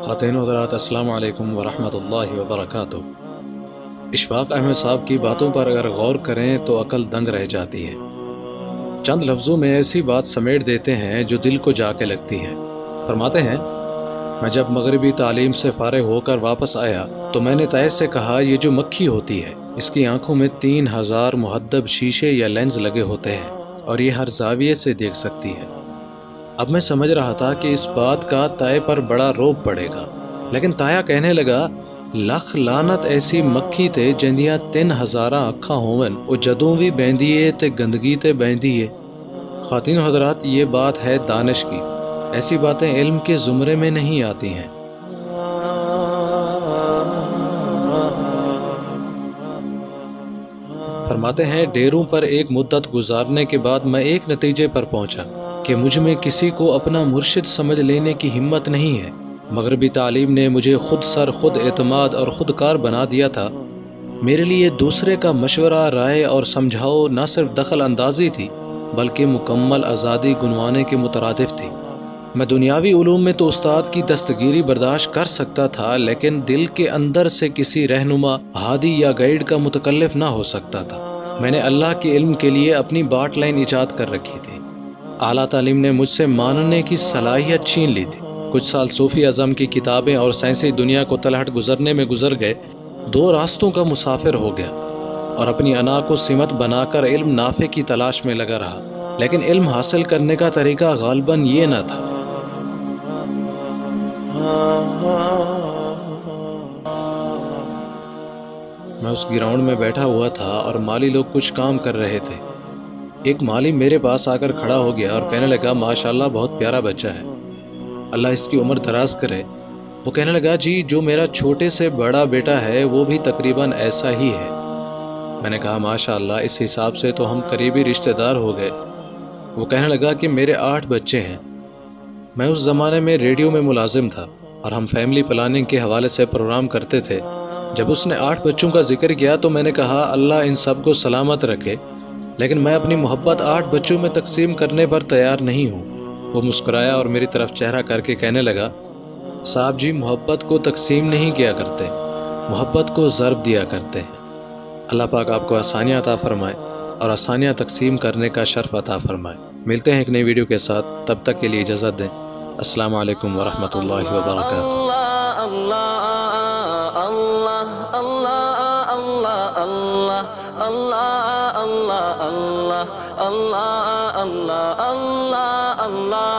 خواتین و حضرات، السلام علیکم ورحمۃ اللہ وبرکاتہ۔ اشفاق احمد صاحب کی باتوں پر اگر غور کریں تو عقل دنگ رہ جاتی ہے۔ چند لفظوں میں ایسی بات سمیٹ دیتے ہیں جو دل کو جا کے لگتی ہے۔ فرماتے ہیں، میں جب مغربی تعلیم سے فارغ ہو کر واپس آیا تو میں نے طے سے کہا، یہ جو مکھی ہوتی ہے اس کی آنکھوں میں 3000 محدب شیشے یا لینز لگے ہوتے ہیں اور یہ ہر زاویے سے دیکھ سکتی ہے۔ اب میں سمجھ رہا تھا کہ اس بات کا طے پر بڑا روب پڑے گا، لیکن تایا کہنے لگا، لکھ لانت ایسی مکھی تے جندیاں 3000 اکھاں ہون، او جدوں بھی بیندیے تے گندگی تے بیندیے۔ خواتین و حضرات، یہ بات ہے دانش کی، ایسی باتیں علم کے زمرے میں نہیں آتی ہیں۔ فرماتے ہیں، ڈیروں پر ایک مدت گزارنے کے بعد میں ایک نتیجے پر پہنچا کہ مجھ میں کسی کو اپنا مرشد سمجھ لینے کی ہمت نہیں ہے۔ مغربی تعلیم نے مجھے خود سر، خود اعتماد اور خود کار بنا دیا تھا۔ میرے لیے دوسرے کا مشورہ، رائے اور سمجھاؤ نہ صرف دخل اندازی تھی بلکہ مکمل آزادی گنوانے کے مترادف تھی۔ میں دنیاوی علوم میں تو استاد کی دستگیری برداشت کر سکتا تھا، لیکن دل کے اندر سے کسی رہنما، ہادی یا گائیڈ کا متکلف نہ ہو سکتا تھا۔ میں نے اللہ کے علم کے لیے اپنی باٹ لائن ایجاد کر رکھی تھی۔ اعلیٰ تعلیم نے مجھ سے ماننے کی صلاحیت چھین لی تھی۔ کچھ سال صوفی اعظم کی کتابیں اور سائنسی دنیا کو تلہٹ گزرنے میں گزر گئے۔ دو راستوں کا مسافر ہو گیا اور اپنی انا کو سمت بنا کر علم نافع کی تلاش میں لگا رہا، لیکن علم حاصل کرنے کا طریقہ غالباً یہ نہ تھا۔ میں اس گراؤنڈ میں بیٹھا ہوا تھا اور مالی لوگ کچھ کام کر رہے تھے۔ ایک مالی میرے پاس آ کر کھڑا ہو گیا اور کہنے لگا، ماشاءاللہ بہت پیارا بچہ ہے، اللہ اس کی عمر دراز کرے۔ وہ کہنے لگا، جی جو میرا چھوٹے سے بڑا بیٹا ہے وہ بھی تقریباً ایسا ہی ہے۔ میں نے کہا، ماشاءاللہ، اس حساب سے تو ہم قریبی رشتہ دار ہو گئے۔ وہ کہنے لگا کہ میرے 8 بچے ہیں۔ میں اس زمانے میں ریڈیو میں ملازم تھا اور ہم فیملی پلاننگ کے حوالے سے پروگرام کرتے تھے۔ جب اس نے 8 بچوں کا ذکر کیا تو میں نے کہا، اللہ ان سب کو سلامت رکھے، لیکن میں اپنی محبت 8 بچوں میں تقسیم کرنے پر تیار نہیں ہوں۔ وہ مسکرایا اور میری طرف چہرہ کر کے کہنے لگا، صاحب جی، محبت کو تقسیم نہیں کیا کرتے، محبت کو ضرب دیا کرتے ہیں۔ اللہ پاک آپ کو آسانیاں عطا فرمائے اور آسانیاں تقسیم کرنے کا شرف عطا فرمائے۔ ملتے ہیں ایک نئی ویڈیو کے ساتھ، تب تک کے لیے اجازت دیں۔ السلام علیکم ورحمۃ اللہ وبرکاتہ۔ اللہ